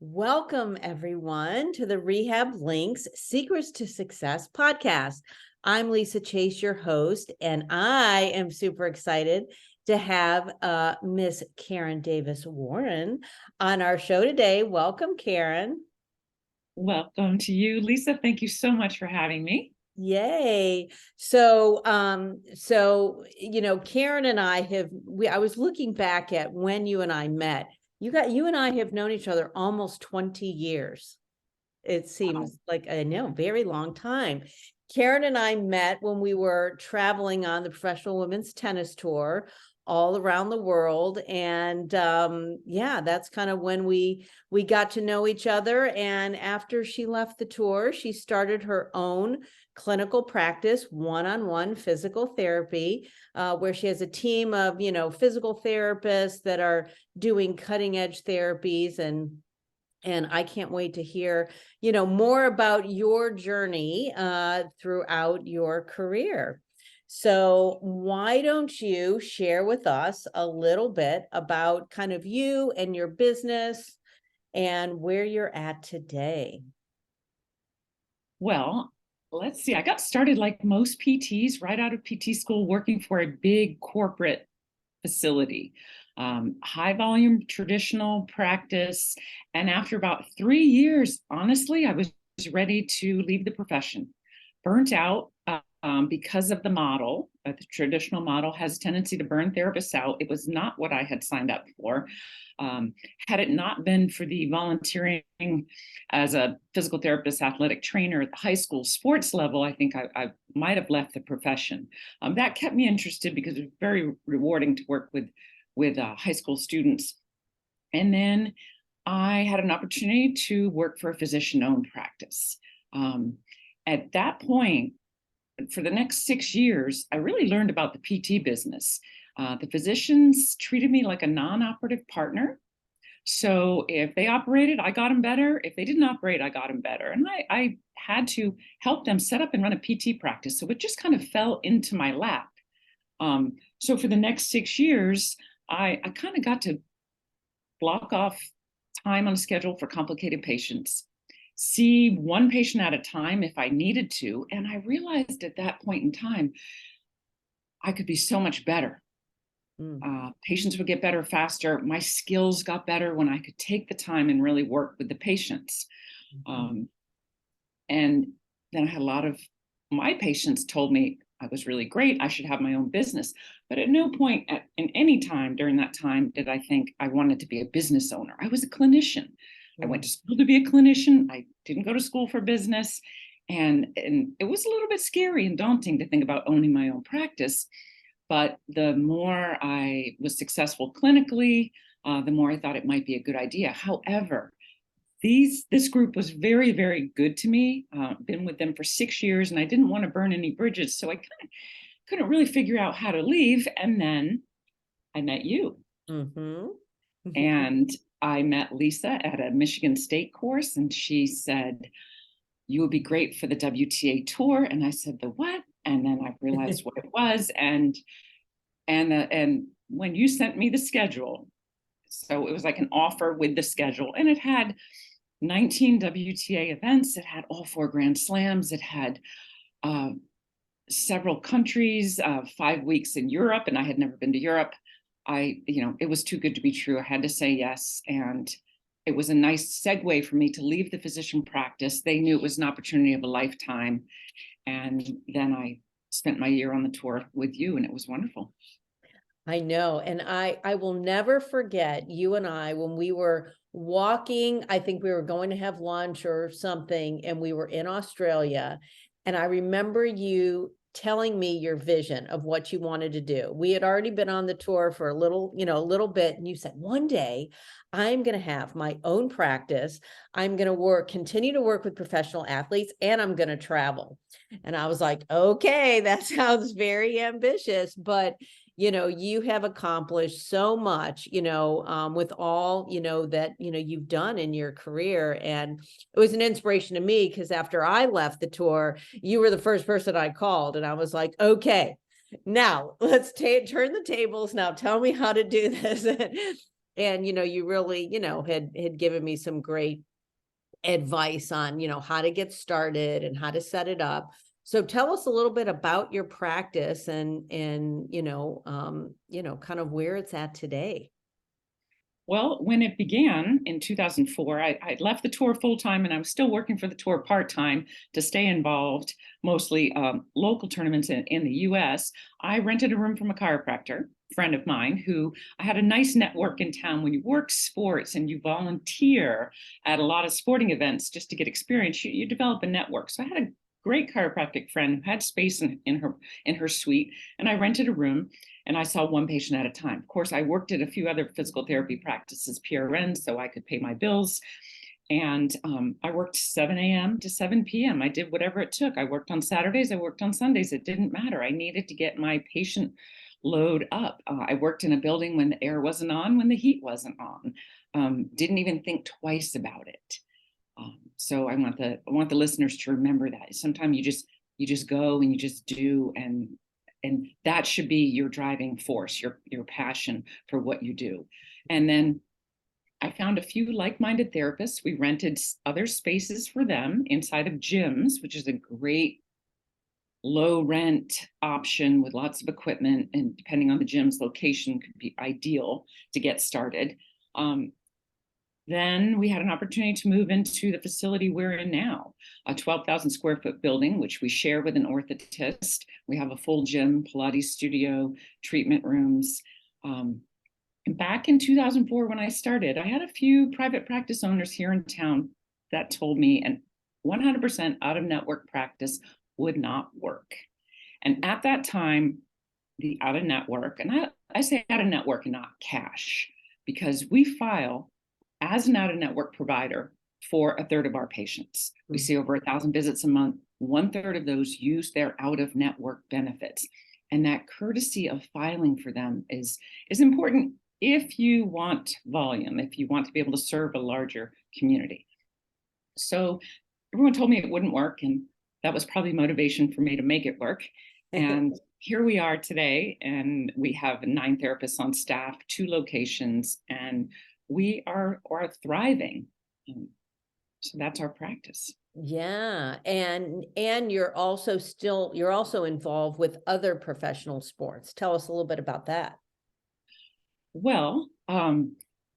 Welcome, everyone, to the Rehab Links Secrets to Success podcast. I'm Lisa Chase, your host, and I am super excited to have Miss Karen Davis Warren on our show today. Welcome, Karen. Welcome to you, Lisa. Thank you so much for having me. Yay. So Karen and I I was looking back at when you and I met. You and I have known each other almost 20 years. It seems like, I know, very long time. Karen and I met when we were traveling on the professional women's tennis tour all around the world. And yeah, that's kind of when we got to know each other. And after she left the tour, she started her own clinical practice, one-on-one physical therapy, where she has a team of, physical therapists that are doing cutting edge therapies. And I can't wait to hear, more about your journey throughout your career. So why don't you share with us a little bit about kind of you and your business and where you're at today? Well, let's see. I got started like most PTs right out of PT school, working for a big corporate facility, high volume traditional practice. And after about 3 years, honestly, I was ready to leave the profession, burnt out because of the model. The traditional model has a tendency to burn therapists out. It was not what I had signed up for. Had it not been for the volunteering as a physical therapist, athletic trainer at the high school sports level, I think I might have left the profession. That kept me interested because it was very rewarding to work with high school students. And then I had an opportunity to work for a physician-owned practice. At that point, for the next 6 years, I really learned about the PT business. The physicians treated me like a non-operative partner. So if they operated, I got them better. If they didn't operate, I got them better. And I had to help them set up and run a PT practice. So it just kind of fell into my lap. So for the next 6 years, I kind of got to block off time on a schedule for complicated patients, see one patient at a time if I needed to. And I realized at that point in time, I could be so much better. Patients would get better faster. My skills got better when I could take the time and really work with the patients. And then I had a lot of my patients told me I was really great. I should have my own business. But at no point in any time during that time did I think I wanted to be a business owner. I was a clinician. I went to school to be a clinician. I didn't go to school for business. And it was a little bit scary and daunting to think about owning my own practice. But the more I was successful clinically, the more I thought it might be a good idea. However, this group was very, very good to me. Been with them for 6 years, and I didn't want to burn any bridges. So I kind of couldn't really figure out how to leave. And then I met you. And I met Lisa at a Michigan State course, and she said, "You would be great for the WTA tour." And I said, "The what?" And then I realized what it was. And when you sent me the schedule, so it was like an offer with the schedule, and it had 19 WTA events. It had all 4 Grand Slams. It had several countries, 5 weeks in Europe, and I had never been to Europe. It was too good to be true. I had to say yes. And it was a nice segue for me to leave the physician practice. They knew it was an opportunity of a lifetime. And then I spent my year on the tour with you, and it was wonderful. I know. And I will never forget you and I when we were walking. I think we were going to have lunch or something, and we were in Australia. And I remember you telling me your vision of what you wanted to do. We had already been on the tour for a little bit. And you said, one day I'm going to have my own practice. I'm going to continue to work with professional athletes, and I'm going to travel. And I was like, okay, that sounds very ambitious, but you have accomplished so much, with all, that, you've done in your career. And it was an inspiration to me because after I left the tour, you were the first person I called, and I was like, okay, now let's turn the tables. Now tell me how to do this. And, you really, had given me some great advice on, how to get started and how to set it up. So tell us a little bit about your practice and kind of where it's at today. Well, when it began in 2004, I left the tour full time and I was still working for the tour part time to stay involved, mostly local tournaments in the US. I rented a room from a chiropractor friend of mine who I had a nice network in town. When you work sports and you volunteer at a lot of sporting events just to get experience, you develop a network. So I had a great chiropractic friend who had space in her suite, and I rented a room. And I saw one patient at a time. Of course, I worked at a few other physical therapy practices, PRN, so I could pay my bills. And I worked 7 a.m. to 7 p.m. I did whatever it took. I worked on Saturdays, I worked on Sundays. It didn't matter. I needed to get my patient load up. I worked in a building when the air wasn't on, when the heat wasn't on. Didn't even think twice about it. So I want the listeners to remember that. Sometimes you just go and you just do, and that should be your driving force, your passion for what you do. And then I found a few like-minded therapists. We rented other spaces for them inside of gyms, which is a great low rent option with lots of equipment, and depending on the gym's location could be ideal to get started. Then we had an opportunity to move into the facility we're in now, a 12,000 square foot building, which we share with an orthotist. We have a full gym, Pilates studio, treatment rooms. And back in 2004, when I started, I had a few private practice owners here in town that told me and 100% out of network practice would not work. And at that time, the out of network, and I say out of network and not cash, because we file as an out-of-network provider for a third of our patients. We see over 1,000 visits a month. 1/3 of those use their out-of-network benefits. And that courtesy of filing for them is important if you want volume, if you want to be able to serve a larger community. So everyone told me it wouldn't work, and that was probably motivation for me to make it work. And here we are today, and we have 9 therapists on staff, 2 locations, and we are thriving. So that's our practice. Yeah. And you're also involved with other professional sports. Tell us a little bit about that. Well,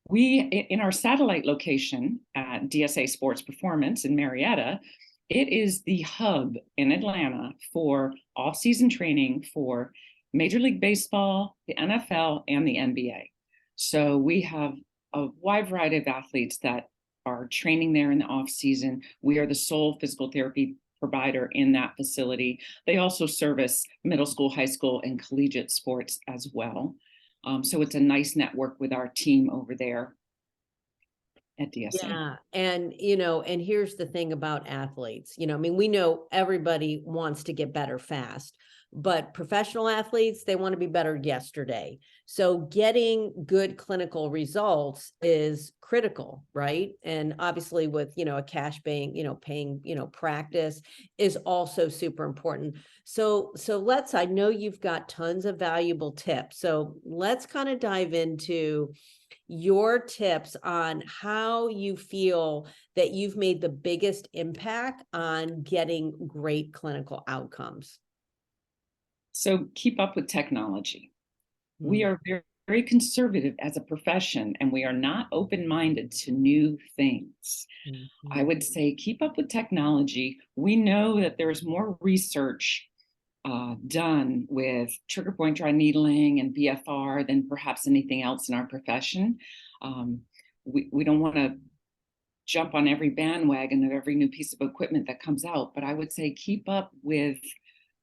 we, in our satellite location at DSA Sports Performance in Marietta, it is the hub in Atlanta for off-season training for Major League Baseball, the NFL, and the NBA. So we have a wide variety of athletes that are training there in the off season. We are the sole physical therapy provider in that facility. They also service middle school, high school, and collegiate sports as well. So it's a nice network with our team over there at DSA. Yeah. And, and here's the thing about athletes, we know everybody wants to get better fast, but professional athletes, they want to be better yesterday. So getting good clinical results is critical, right? And obviously with, a cash paying practice is also super important. So I know you've got tons of valuable tips. So let's kind of dive into your tips on how you feel that you've made the biggest impact on getting great clinical outcomes. So keep up with technology. We are very, very conservative as a profession, and we are not open-minded to new things. I would say keep up with technology. We know that there's more research done with trigger point dry needling and BFR than perhaps anything else in our profession. We don't want to jump on every bandwagon of every new piece of equipment that comes out, but I would say keep up with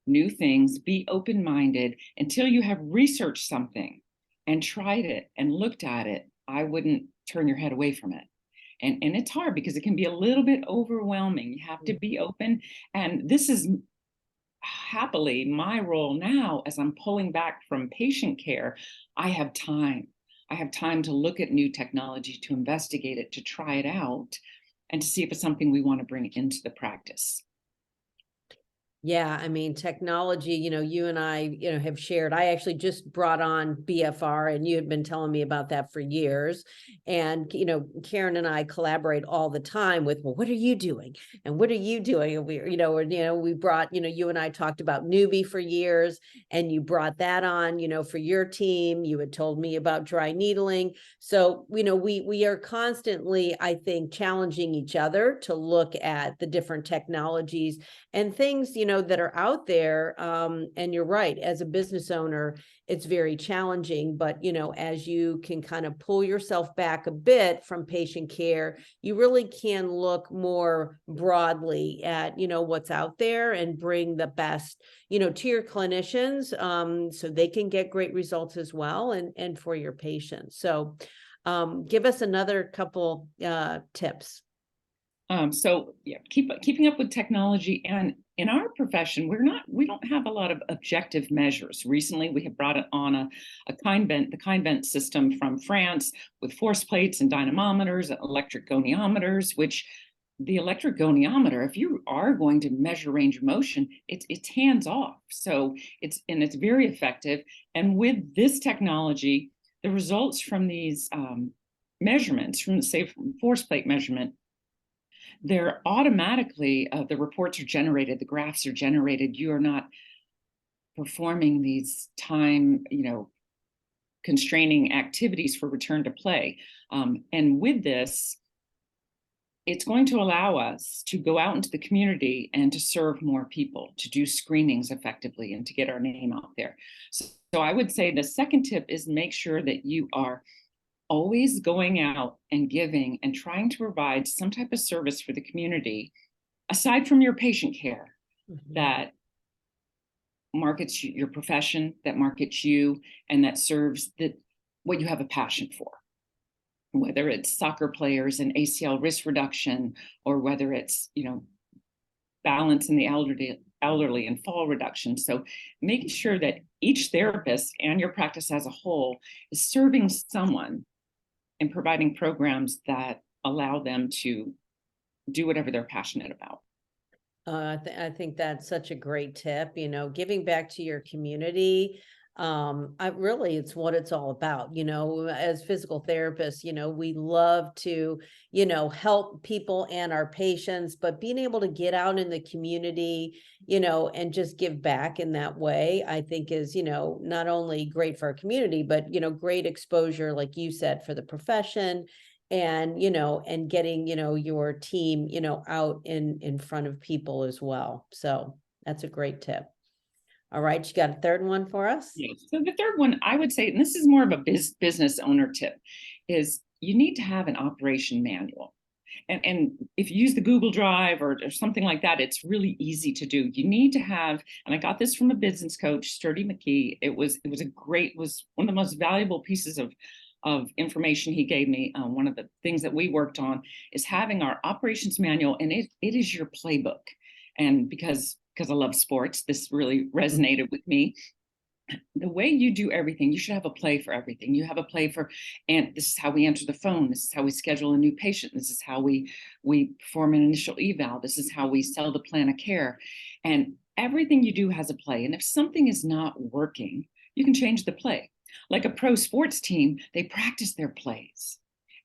new things, be open-minded until you have researched something and tried it and looked at it. I wouldn't turn your head away from it. And it's hard because it can be a little bit overwhelming. You have to be open. And this is happily my role now as I'm pulling back from patient care. I have time. I have time to look at new technology, to investigate it, to try it out, and to see if it's something we want to bring into the practice. Yeah, I mean, technology, you and I, have shared. I actually just brought on BFR, and you had been telling me about that for years. And, Karen and I collaborate all the time with, well, what are you doing? And what are you doing? And we brought, you and I talked about Newbie for years, and you brought that on, for your team. You had told me about dry needling. So, we are constantly, I think, challenging each other to look at the different technologies and things, that are out there. And you're right, as a business owner, it's very challenging, but, as you can kind of pull yourself back a bit from patient care, you really can look more broadly at, what's out there and bring the best, to your clinicians, so they can get great results as well, and for your patients. So, give us another couple tips. So yeah, keeping up with technology, and in our profession, we don't have a lot of objective measures. Recently, we have brought it on the kind vent system from France with force plates and dynamometers, and electric goniometers, which the electric goniometer, if you are going to measure range of motion, it's hands off. So it's very effective. And with this technology, the results from these measurements, from say force plate measurement, they're automatically, the reports are generated, the graphs are generated. You are not performing these time, constraining activities for return to play. And with this, it's going to allow us to go out into the community and to serve more people, to do screenings effectively, and to get our name out there. So I would say the second tip is make sure that you are always going out and giving and trying to provide some type of service for the community, aside from your patient care, that markets your profession, that markets you, and that serves what you have a passion for. Whether it's soccer players and ACL risk reduction, or whether it's, balance in the elderly and fall reduction. So making sure that each therapist and your practice as a whole is serving someone and providing programs that allow them to do whatever they're passionate about. I think that's such a great tip, giving back to your community. It's what it's all about, as physical therapists, we love to, help people and our patients, but being able to get out in the community, and just give back in that way, I think is, not only great for our community, but, great exposure, like you said, for the profession, and, and getting, your team, out in front of people as well. So that's a great tip. All right, you got a third one for us? Yes. So the third one, I would say, and this is more of a business owner tip, is you need to have an operation manual. And if you use the Google Drive or something like that, it's really easy to do. You need to have, and I got this from a business coach, Sturdy McKee. It was one of the most valuable pieces of information he gave me. One of the things that we worked on is having our operations manual, and it is your playbook. And because I love sports, this really resonated with me. The way you do everything, you should have a play for everything. You have a play for, and this is how we answer the phone. This is how we schedule a new patient. This is how we perform an initial eval. This is how we sell the plan of care. And everything you do has a play. And if something is not working, you can change the play. Like a pro sports team, they practice their plays.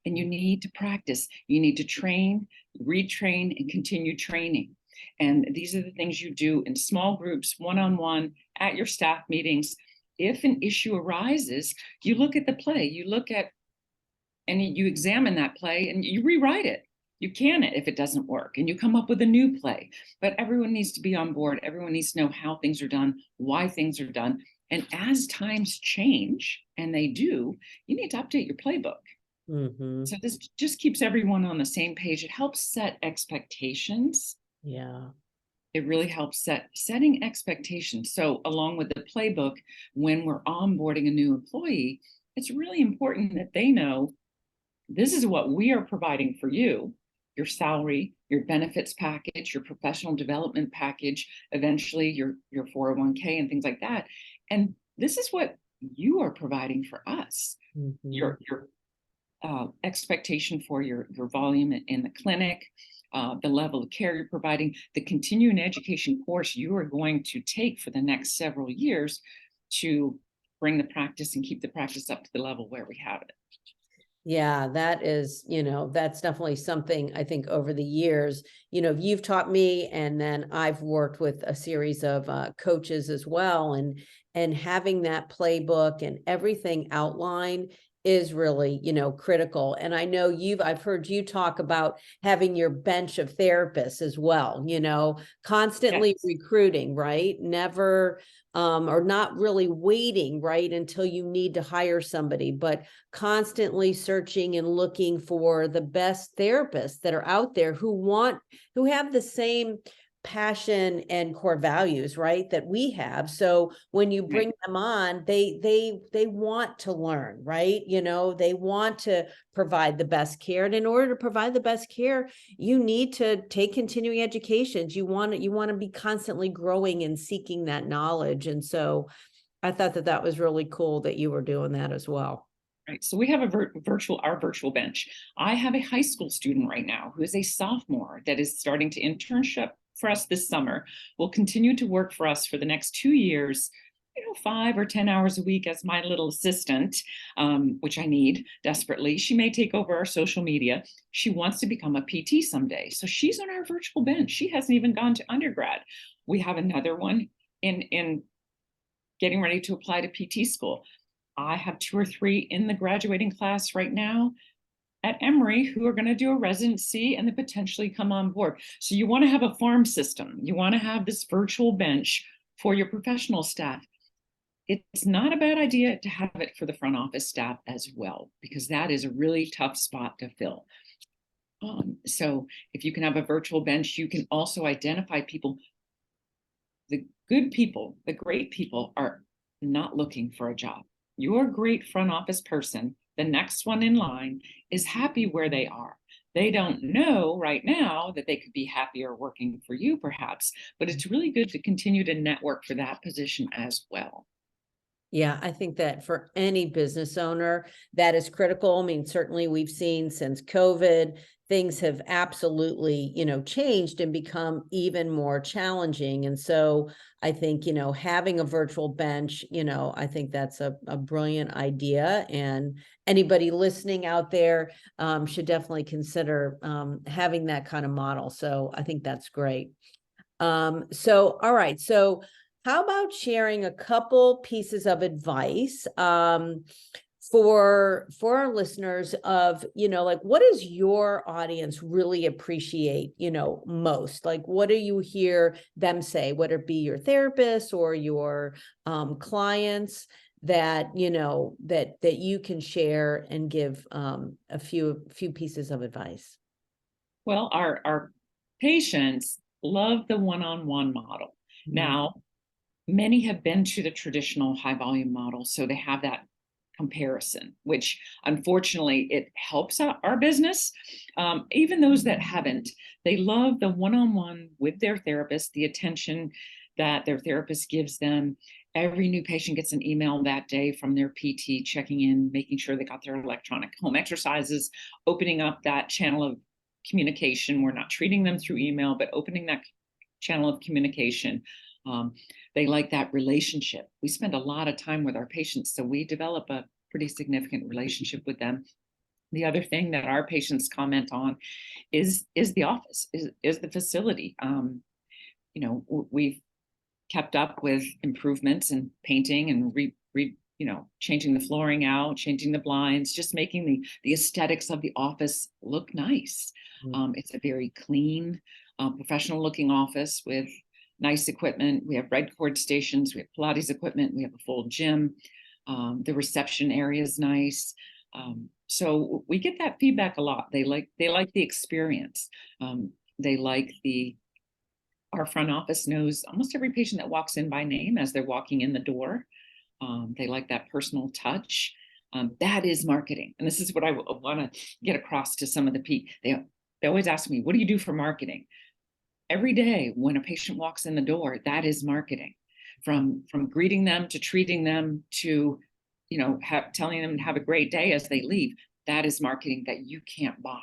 And you need to practice. You need to train, retrain, and continue training. And these are the things you do in small groups, one-on-one, at your staff meetings. If an issue arises, you look at the play, and you examine that play and you rewrite it. You can it if it doesn't work, and you come up with a new play. But everyone needs to be on board. Everyone needs to know how things are done, why things are done. And as times change, and they do, you need to update your playbook. So this just keeps everyone on the same page. It helps set expectations. Yeah. It really helps setting expectations. So along with the playbook, when we're onboarding a new employee, it's really important that they know this is what we are providing for you: your salary, your benefits package, your professional development package, eventually your 401k and things like that. And this is what you are providing for us. Your expectation for your volume in the clinic, the level of care you're providing, the continuing education course you are going to take for the next several years to bring the practice and keep the practice up to the level where we have it. Yeah, that is, that's definitely something I think over the years, you've taught me, and then I've worked with a series of coaches as well. And having that playbook and everything outlined is really, critical. And I know I've heard you talk about having your bench of therapists as well, constantly Yes. recruiting, right? Never, or not really waiting, right, until you need to hire somebody, but constantly searching and looking for the best therapists that are out there who have the same passion and core values, right, that we have. So when you bring them on, they want to learn, right? They want to provide the best care. And in order to provide the best care, you need to take continuing educations. You want to be constantly growing and seeking that knowledge. And so I thought that was really cool that you were doing that as well. Right. So we have our virtual bench. I have a high school student right now who is a sophomore that is starting to internship for us this summer, will continue to work for us for the next 2 years, 5 or 10 hours a week as my little assistant, which I need desperately. She may take over our social media. She wants to become a PT someday. So she's on our virtual bench. She hasn't even gone to undergrad. We have another one in getting ready to apply to PT school. I have 2 or 3 in the graduating class right now at Emory who are going to do a residency and then potentially come on board. So you want to have a farm system. You want to have this virtual bench for your professional staff. It's not a bad idea to have it for the front office staff as well, because that is a really tough spot to fill. So if you can have a virtual bench, you can also identify people. The good people, the great people are not looking for a job. You're a great front office person. The next one in line is happy where they are. They don't know right now that they could be happier working for you, perhaps, but it's really good to continue to network for that position as well. Yeah, I think that for any business owner, that is critical. I mean, certainly we've seen since COVID, things have absolutely, changed and become even more challenging. And so I think, having a virtual bench, I think that's a brilliant idea. And anybody listening out there should definitely consider having that kind of model. So I think that's great. So, all right. So how about sharing a couple pieces of advice for our listeners of, like, what does your audience really appreciate, most? Like, what do you hear them say, whether it be your therapist or your clients, that, that you can share and give a few pieces of advice? Well, our patients love the one-on-one model. Mhm. Now, many have been to the traditional high volume model, so they have that comparison, which unfortunately it helps our business. Even those that haven't, they love the one-on-one with their therapist, the attention that their therapist gives them. Every new patient gets an email that day from their PT checking in, making sure they got their electronic home exercises, opening up that channel of communication. We're not treating them through email, but opening that channel of communication. They like that relationship. We spend a lot of time with our patients, so we develop a pretty significant relationship with them. The other thing that our patients comment on is the office, is the facility. We've kept up with improvements in painting and changing the flooring out, changing the blinds, just making the aesthetics of the office look nice. It's a very clean, professional looking office with nice equipment. We have red cord stations, we have Pilates equipment, we have a full gym. The reception area is nice. So we get that feedback a lot. They like the experience. They like our front office knows almost every patient that walks in by name as they're walking in the door. They like that personal touch. That is marketing. And this is what I want to get across to some of the they always ask me, what do you do for marketing? Every day when a patient walks in the door, that is marketing. From greeting them to treating them to, telling them to have a great day as they leave. That is marketing that you can't buy.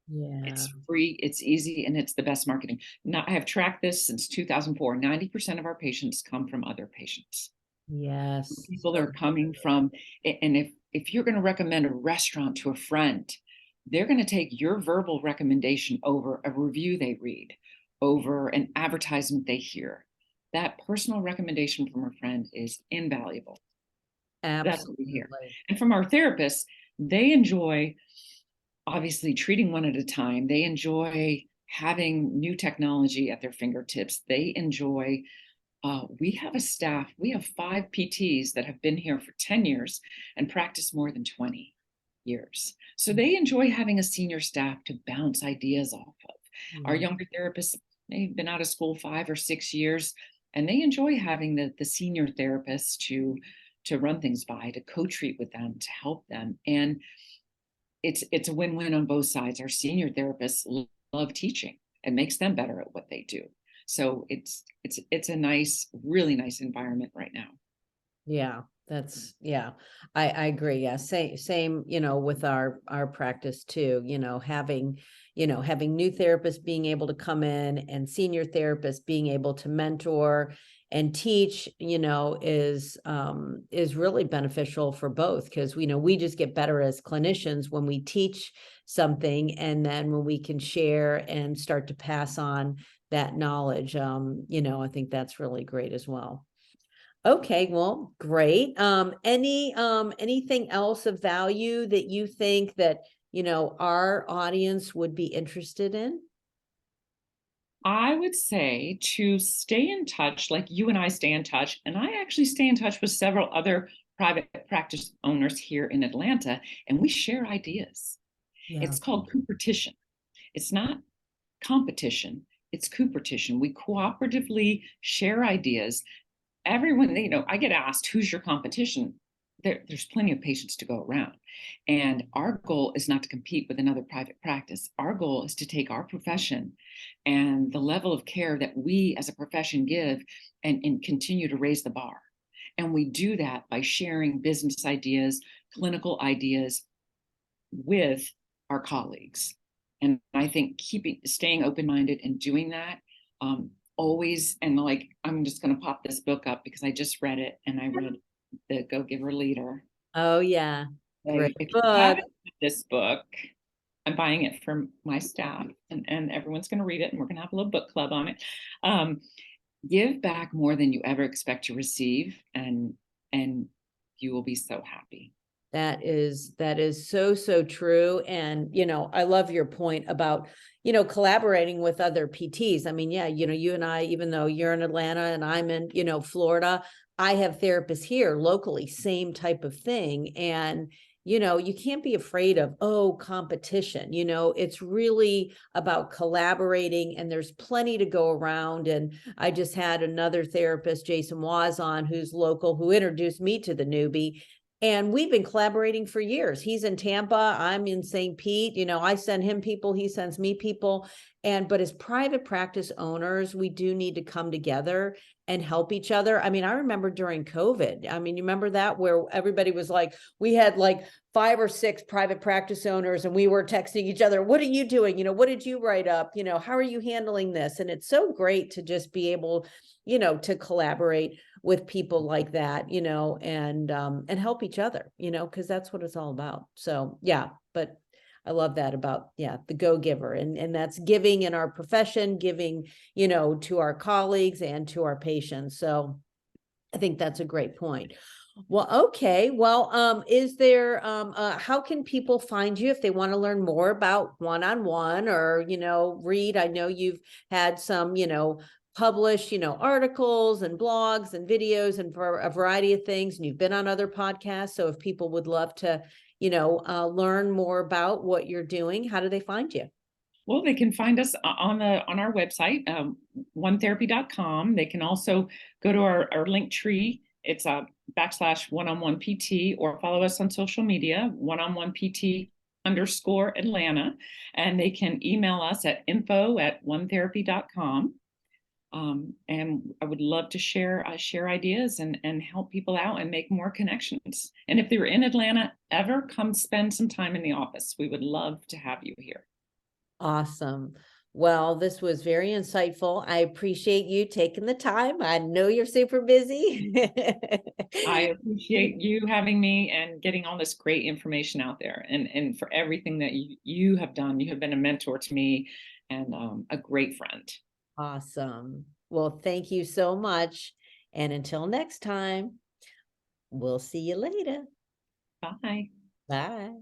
Yeah. It's free, it's easy, and it's the best marketing. Now, I have tracked this since 2004. 90% of our patients come from other patients. Yes. People So are coming from, and if you're going to recommend a restaurant to a friend, they're going to take your verbal recommendation over a review they read, over an advertisement they hear. That personal recommendation from a friend is invaluable. That's what we hear. absolutely. And from our therapists, they enjoy obviously treating one at a time. They enjoy having new technology at their fingertips. They enjoy, we have a staff, we have 5 PTs that have been here for 10 years and practice more than 20 years. So they enjoy having a senior staff to bounce ideas off of. Our Yeah. younger therapists, they've been out of school 5 or 6 years, and they enjoy having the senior therapists to run things by, to co-treat with them, to help them. And it's a win-win on both sides. Our senior therapists love teaching. It makes them better at what they do. So it's a nice, really nice environment right now. Yeah, yeah, I agree. Yeah, same, with our practice too, having new therapists being able to come in and senior therapists being able to mentor and teach, is really beneficial for both, because we just get better as clinicians when we teach something, and then when we can share and start to pass on that knowledge. I think that's really great as well. Okay, well, great. Anything else of value that you think that, our audience would be interested in? I would say to stay in touch, like you and I stay in touch, and I actually stay in touch with several other private practice owners here in Atlanta, and we share ideas. Yeah. It's called Coopertition. It's not competition, it's Coopertition. We cooperatively share ideas. Everyone, I get asked, who's your competition? There's plenty of patients to go around. And our goal is not to compete with another private practice. Our goal is to take our profession and the level of care that we as a profession give and continue to raise the bar. And we do that by sharing business ideas, clinical ideas with our colleagues. And I think staying open-minded and doing that, always, and like, I'm just going to pop this book up because I just read it, and I read The Go-Giver Leader. Oh, yeah. Great If you book. haven't read this book, I'm buying it for my staff, and everyone's going to read it, and we're going to have a little book club on it. Give back more than you ever expect to receive, and you will be so happy. That is so true. And, I love your point about, collaborating with other PTs. I mean, yeah, you and I, even though you're in Atlanta and I'm in, Florida, I have therapists here locally, same type of thing. And, you can't be afraid of, competition. It's really about collaborating, and there's plenty to go around. And I just had another therapist, Jason Waz, on, who's local, who introduced me to the newbie. And we've been collaborating for years. He's in Tampa, I'm in St. Pete. I send him people, he sends me people. But as private practice owners, we do need to come together and help each other. I mean, I remember during COVID, you remember that, where everybody was like, we had like 5 or 6 private practice owners, and we were texting each other, what are you doing? What did you write up? How are you handling this? And it's so great to just be able, to collaborate with people like that, and help each other, because that's what it's all about. So yeah, but I love that about, the go-giver, and that's giving in our profession, giving, to our colleagues and to our patients. So I think that's a great point. Well, okay. Well, is there, how can people find you if they want to learn more about one-on-one, or, read? I know you've had some, published, articles and blogs and videos and for a variety of things, and you've been on other podcasts. So if people would love to, learn more about what you're doing, how do they find you? Well, they can find us on our website, onetherapy.com. They can also go to our link tree. It's a /one-on-one PT, or follow us on social media, one-on-one PT _Atlanta. And they can email us at info@onetherapy.com. And I would love to share ideas and help people out and make more connections. And if they were in Atlanta, ever come spend some time in the office. We would love to have you here. Awesome. Well, this was very insightful. I appreciate you taking the time. I know you're super busy. I appreciate you having me and getting all this great information out there, and for everything that you have done. You have been a mentor to me and a great friend. Awesome. Well, thank you so much. And until next time, we'll see you later. Bye. Bye.